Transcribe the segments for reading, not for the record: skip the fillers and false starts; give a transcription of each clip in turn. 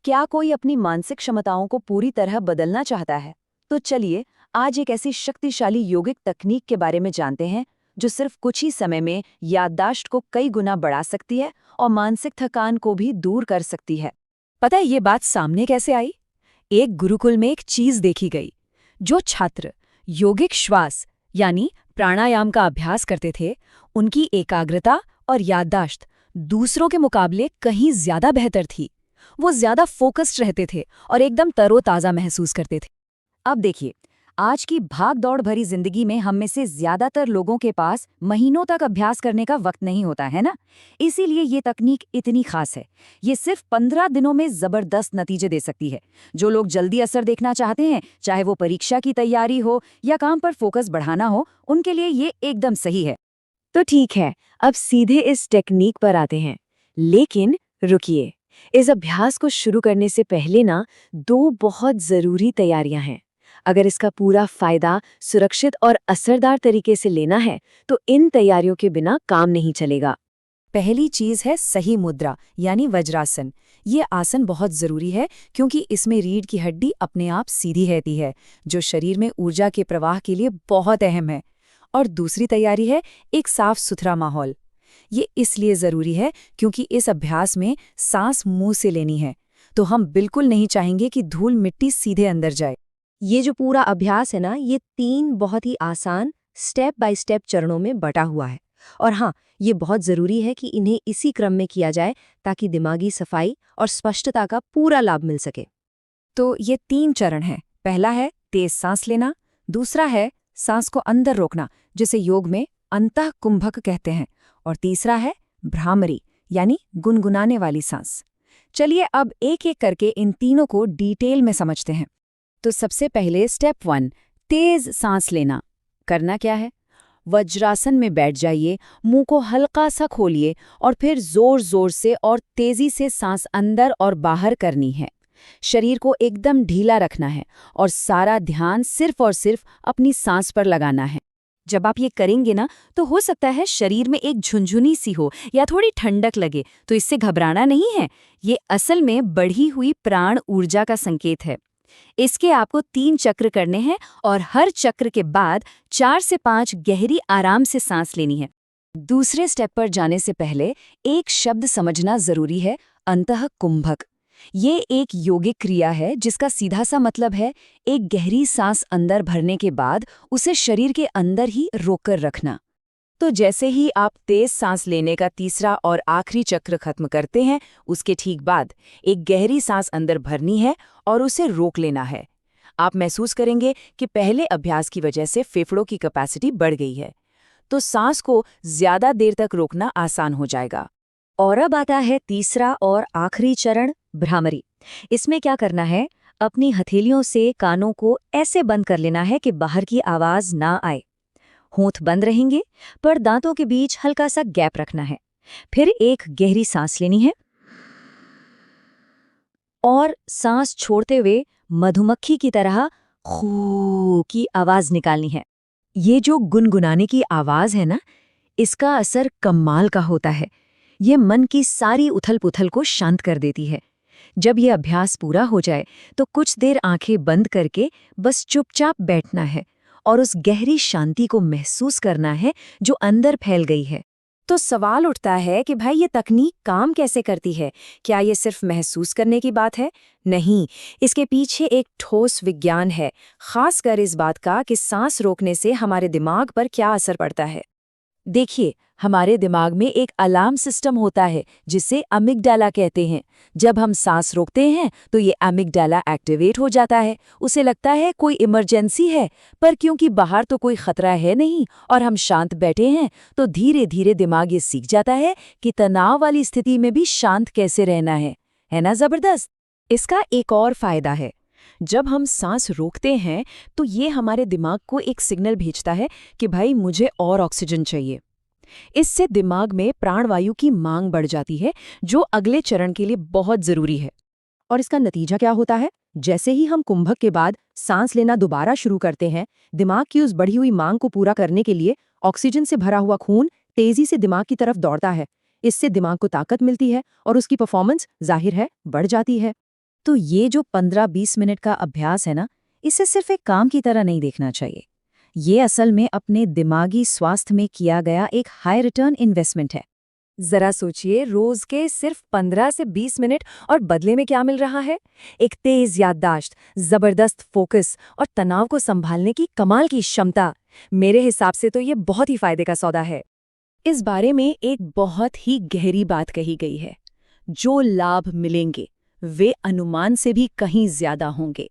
क्या कोई अपनी मानसिक क्षमताओं को पूरी तरह बदलना चाहता है? तो चलिए आज एक ऐसी शक्तिशाली योगिक तकनीक के बारे में जानते हैं जो सिर्फ कुछ ही समय में याददाश्त को कई गुना बढ़ा सकती है और मानसिक थकान को भी दूर कर सकती है। पता है ये बात सामने कैसे आई? एक गुरुकुल में एक चीज देखी गई। जो छात्र योगिक श्वास यानी प्राणायाम का अभ्यास करते थे, उनकी एकाग्रता और याददाश्त दूसरों के मुकाबले कहीं ज्यादा बेहतर थी। वो ज्यादा फोकस्ड रहते थे और एकदम तरोताजा महसूस करते थे। अब देखिए, आज की भाग-दौड़ भरी जिंदगी में हम में से ज्यादातर लोगों के पास महीनों तक अभ्यास करने का वक्त नहीं होता है ना। इसीलिए ये तकनीक इतनी खास है। ये सिर्फ 15 दिनों में जबरदस्त नतीजे दे सकती है। जो लोग जल्दी असर देखना चाहते हैं, चाहे वो परीक्षा की तैयारी हो या काम पर फोकस बढ़ाना हो, उनके लिए ये एकदम सही है। तो ठीक है, अब सीधे इस टेक्निक पर आते हैं। लेकिन रुकिए, इस अभ्यास को शुरू करने से पहले ना दो बहुत ज़रूरी तैयारियां हैं। अगर इसका पूरा फायदा सुरक्षित और असरदार तरीके से लेना है, तो इन तैयारियों के बिना काम नहीं चलेगा। पहली चीज है सही मुद्रा यानी वज्रासन। ये आसन बहुत जरूरी है क्योंकि इसमें रीढ़ की हड्डी अपने आप सीधी रहती है, जो शरीर में ऊर्जा के प्रवाह के लिए बहुत अहम है। और दूसरी तैयारी है एक साफ सुथरा माहौल। ये इसलिए जरूरी है क्योंकि इस अभ्यास में सांस मुंह से लेनी है, तो हम बिल्कुल नहीं चाहेंगे कि धूल मिट्टी सीधे अंदर जाए। ये जो पूरा अभ्यास है ना, ये 3 बहुत ही आसान स्टेप बाय स्टेप चरणों में बटा हुआ है। और हाँ, ये बहुत ज़रूरी है कि इन्हें इसी क्रम में किया जाए ताकि दिमागी सफाई और स्पष्टता का पूरा लाभ मिल सके। तो ये 3 चरण हैं। पहला है तेज सांस लेना, दूसरा है सांस को अंदर रोकना, जिसे योग में अंतः कुंभक कहते हैं, और तीसरा है भ्रामरी यानी गुनगुनाने वाली सांस। चलिए अब एक एक करके इन तीनों को डिटेल में समझते हैं। तो सबसे पहले स्टेप 1, तेज सांस लेना। करना क्या है? वज्रासन में बैठ जाइए, मुंह को हल्का सा खोलिए और फिर जोर जोर से और तेजी से सांस अंदर और बाहर करनी है। शरीर को एकदम ढीला रखना है और सारा ध्यान सिर्फ और सिर्फ अपनी सांस पर लगाना है। जब आप ये करेंगे ना, तो हो सकता है शरीर में एक झुनझुनी सी हो या थोड़ी ठंडक लगे, तो इससे घबराना नहीं है। ये असल में बढ़ी हुई प्राण ऊर्जा का संकेत है। इसके आपको 3 चक्र करने हैं और हर चक्र के बाद 4 से 5 गहरी आराम से सांस लेनी है। दूसरे स्टेप पर जाने से पहले एक शब्द समझना जरूरी है, अंतः कुंभक। ये एक योगिक क्रिया है जिसका सीधा सा मतलब है एक गहरी सांस अंदर भरने के बाद उसे शरीर के अंदर ही रोककर रखना। तो जैसे ही आप तेज सांस लेने का तीसरा और आखिरी चक्र खत्म करते हैं, उसके ठीक बाद एक गहरी सांस अंदर भरनी है और उसे रोक लेना है। आप महसूस करेंगे कि पहले अभ्यास की वजह से फेफड़ों की कैपेसिटी बढ़ गई है, तो सांस को ज्यादा देर तक रोकना आसान हो जाएगा। और अब आता है तीसरा और आखिरी चरण, भ्रामरी। इसमें क्या करना है? अपनी हथेलियों से कानों को ऐसे बंद कर लेना है कि बाहर की आवाज ना आए। होंठ बंद रहेंगे, पर दांतों के बीच हल्का सा गैप रखना है। फिर एक गहरी सांस लेनी है और सांस छोड़ते हुए मधुमक्खी की तरह खू की आवाज निकालनी है। ये जो गुनगुनाने की आवाज है ना, इसका असर कमाल का होता है। ये मन की सारी उथल-पुथल को शांत कर देती है। जब ये अभ्यास पूरा हो जाए, तो कुछ देर आंखें बंद करके बस चुपचाप बैठना है और उस गहरी शांति को महसूस करना है जो अंदर फैल गई है। तो सवाल उठता है कि भाई ये तकनीक काम कैसे करती है? क्या ये सिर्फ महसूस करने की बात है? नहीं, इसके पीछे एक ठोस विज्ञान है, खासकर इस बात का कि सांस रोकने से हमारे दिमाग पर क्या असर पड़ता है। देखिए, हमारे दिमाग में एक अलार्म सिस्टम होता है जिसे अमिगडाला कहते हैं। जब हम सांस रोकते हैं तो ये अमिगडाला एक्टिवेट हो जाता है। उसे लगता है कोई इमरजेंसी है, पर क्योंकि बाहर तो कोई खतरा है नहीं और हम शांत बैठे हैं, तो धीरे धीरे दिमाग ये सीख जाता है कि तनाव वाली स्थिति में भी शांत कैसे रहना है ना जबरदस्त? इसका एक और फायदा है। जब हम सांस रोकते हैं तो ये हमारे दिमाग को एक सिग्नल भेजता है कि भाई मुझे और ऑक्सीजन चाहिए। इससे दिमाग में प्राणवायु की मांग बढ़ जाती है, जो अगले चरण के लिए बहुत जरूरी है। और इसका नतीजा क्या होता है? जैसे ही हम कुंभक के बाद सांस लेना दोबारा शुरू करते हैं, दिमाग की उस बढ़ी हुई मांग को पूरा करने के लिए ऑक्सीजन से भरा हुआ खून तेजी से दिमाग की तरफ दौड़ता है। इससे दिमाग को ताकत मिलती है और उसकी परफॉर्मेंस जाहिर है बढ़ जाती है। तो ये जो 15-20 मिनट का अभ्यास है ना, इसे सिर्फ एक काम की तरह नहीं देखना चाहिए। ये असल में अपने दिमागी स्वास्थ्य में किया गया एक हाई रिटर्न इन्वेस्टमेंट है। जरा सोचिए, रोज के सिर्फ 15 से 20 मिनट और बदले में क्या मिल रहा है? एक तेज याददाश्त, जबरदस्त फोकस और तनाव को संभालने की कमाल की क्षमता। मेरे हिसाब से तो ये बहुत ही फायदे का सौदा है। इस बारे में एक बहुत ही गहरी बात कही गई है, जो लाभ मिलेंगे वे अनुमान से भी कहीं ज्यादा होंगे।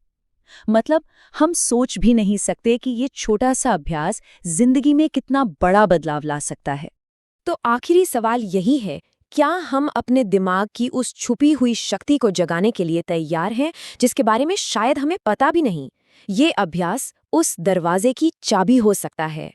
मतलब हम सोच भी नहीं सकते कि ये छोटा सा अभ्यास जिंदगी में कितना बड़ा बदलाव ला सकता है। तो आखिरी सवाल यही है, क्या हम अपने दिमाग की उस छुपी हुई शक्ति को जगाने के लिए तैयार हैं, जिसके बारे में शायद हमें पता भी नहीं? ये अभ्यास उस दरवाजे की चाबी हो सकता है।